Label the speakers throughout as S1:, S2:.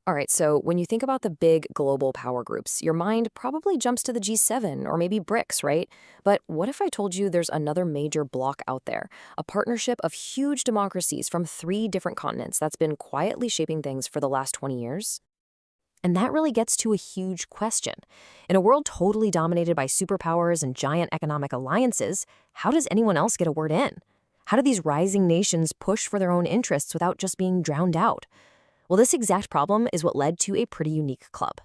S1: All right, so when you think about the big global power groups, your mind probably jumps to the G7 or maybe BRICS, right? But what if I told you there's another major bloc out there, a partnership of huge democracies from three different continents that's been quietly shaping things for the last 20 years? And that really gets to a huge question. In a world totally dominated by superpowers and giant economic alliances, how does anyone else get a word in? How do these rising nations push for their own interests without just being drowned out? Well, this exact problem is what led to a pretty unique club.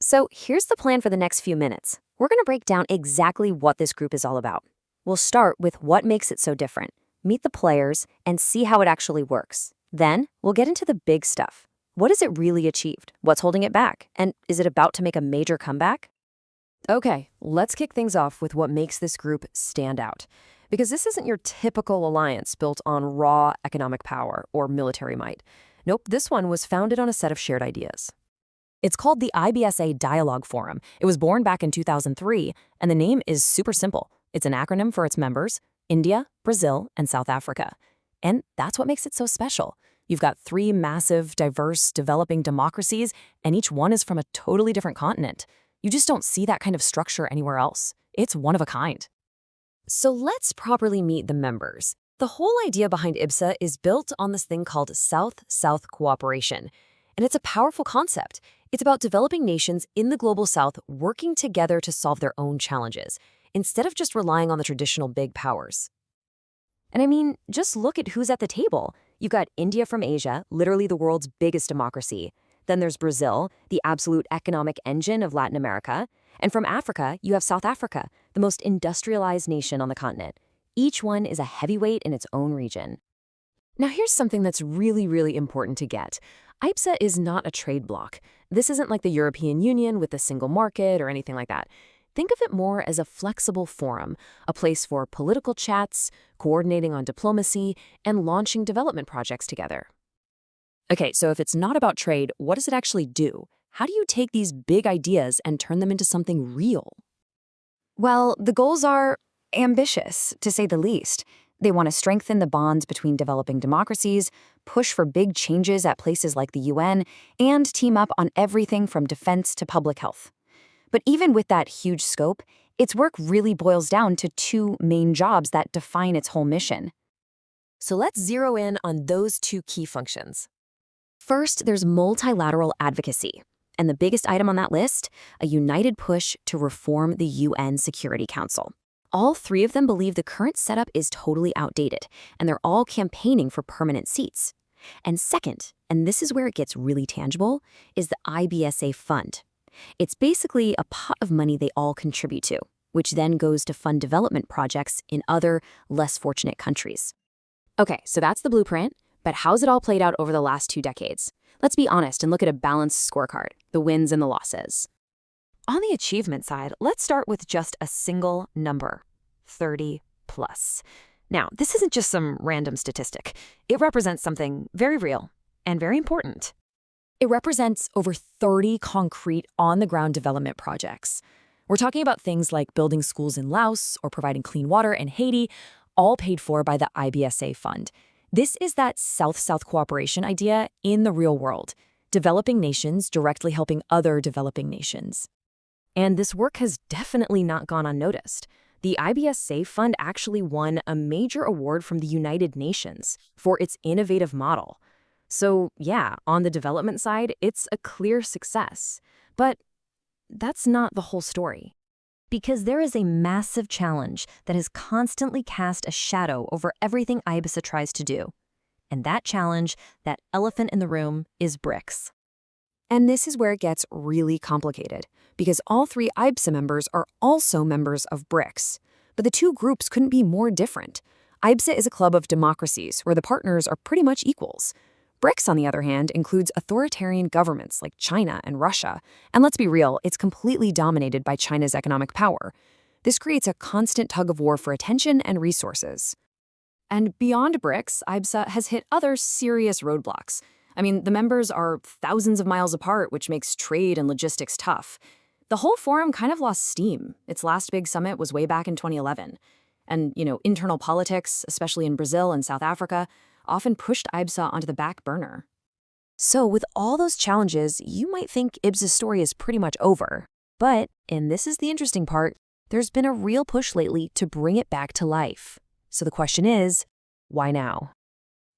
S1: So here's the plan for the next few minutes. We're going to break down exactly what this group is all about. We'll start with what makes it so different, meet the players, and see how it actually works. Then we'll get into the big stuff. What has it really achieved? What's holding it back? And is it about to make a major comeback? Okay, let's kick things off with what makes this group stand out. Because this isn't your typical alliance built on raw economic power or military might. Nope, this one was founded on a set of shared ideas. It's called the IBSA Dialogue Forum. It was born back in 2003, and the name is super simple. It's an acronym for its members: India, Brazil, and South Africa. And that's what makes it so special. You've got three massive, diverse, developing democracies, and each one is from a totally different continent. You just don't see that kind of structure anywhere else. It's one of a kind. So let's properly meet the members. The whole idea behind IBSA is built on this thing called South-South cooperation. And it's a powerful concept. It's about developing nations in the global South working together to solve their own challenges, instead of just relying on the traditional big powers. And I mean, just look at who's at the table. You've got India from Asia, literally the world's biggest democracy. Then there's Brazil, the absolute economic engine of Latin America. And from Africa, you have South Africa, the most industrialized nation on the continent. Each one is a heavyweight in its own region. Now here's something that's really important to get. IBSA is not a trade bloc. This isn't like the European Union with the single market or anything like that. Think of it more as a flexible forum, a place for political chats, coordinating on diplomacy, and launching development projects together. Okay, so if it's not about trade, what does it actually do? How do you take these big ideas and turn them into something real? Well, the goals are ambitious, to say the least. They want to strengthen the bonds between developing democracies, push for big changes at places like the UN, and team up on everything from defense to public health. But even with that huge scope, its work really boils down to two main jobs that define its whole mission. So let's zero in on those two key functions. First, there's multilateral advocacy. And the biggest item on that list, a united push to reform the UN Security Council. All three of them believe the current setup is totally outdated, and they're all campaigning for permanent seats. And second, and this is where it gets really tangible, is the IBSA Fund. It's basically a pot of money they all contribute to, which then goes to fund development projects in other, less fortunate countries. Okay, so that's the blueprint, but how's it all played out over the last 2 decades? Let's be honest and look at a balanced scorecard, the wins and the losses. On the achievement side, let's start with just a single number, 30 plus. Now, this isn't just some random statistic. It represents something very real and very important. It represents over 30 concrete on-the-ground development projects. We're talking about things like building schools in Laos or providing clean water in Haiti, all paid for by the IBSA Fund. This is that South-South cooperation idea in the real world, developing nations directly helping other developing nations. And this work has definitely not gone unnoticed. The IBSA Fund actually won a major award from the United Nations for its innovative model. So yeah, on the development side, it's a clear success. But that's not the whole story. Because there is a massive challenge that has constantly cast a shadow over everything IBSA tries to do. And that challenge, that elephant in the room, is BRICS. And this is where it gets really complicated, because all three IBSA members are also members of BRICS. But the two groups couldn't be more different. IBSA is a club of democracies where the partners are pretty much equals. BRICS, on the other hand, includes authoritarian governments like China and Russia. And let's be real, it's completely dominated by China's economic power. This creates a constant tug of war for attention and resources. And beyond BRICS, IBSA has hit other serious roadblocks. I mean, the members are thousands of miles apart, which makes trade and logistics tough. The whole forum kind of lost steam. Its last big summit was way back in 2011. And, internal politics, especially in Brazil and South Africa, often pushed IBSA onto the back burner. So with all those challenges, you might think IBSA's story is pretty much over. But, and this is the interesting part, there's been a real push lately to bring it back to life. So the question is, why now?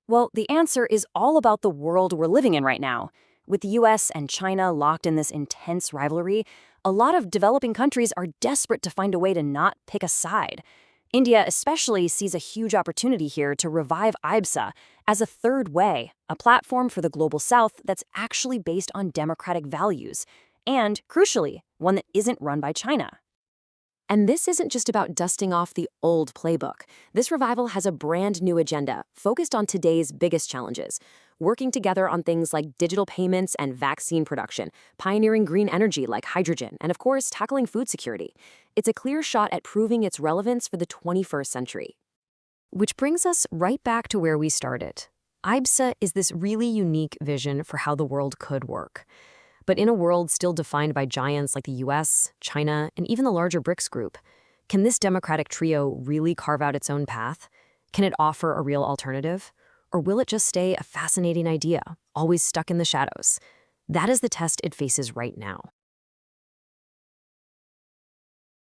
S2: Well, the answer is all about the world we're living in right now. With the US and China locked in this intense rivalry, a lot of developing countries are desperate to find a way to not pick a side. India especially sees a huge opportunity here to revive IBSA as a third way, a platform for the global south that's actually based on democratic values, and, crucially, one that isn't run by China.
S1: And this isn't just about dusting off the old playbook. This revival has a brand new agenda focused on today's biggest challenges, working together on things like digital payments and vaccine production, pioneering green energy like hydrogen, and of course, tackling food security. It's a clear shot at proving its relevance for the 21st century. Which brings us right back to where we started. IBSA is this really unique vision for how the world could work. But in a world still defined by giants like the US, China, and even the larger BRICS group, can this democratic trio really carve out its own path? Can it offer a real alternative? Or will it just stay a fascinating idea, always stuck in the shadows? That is the test it faces right now.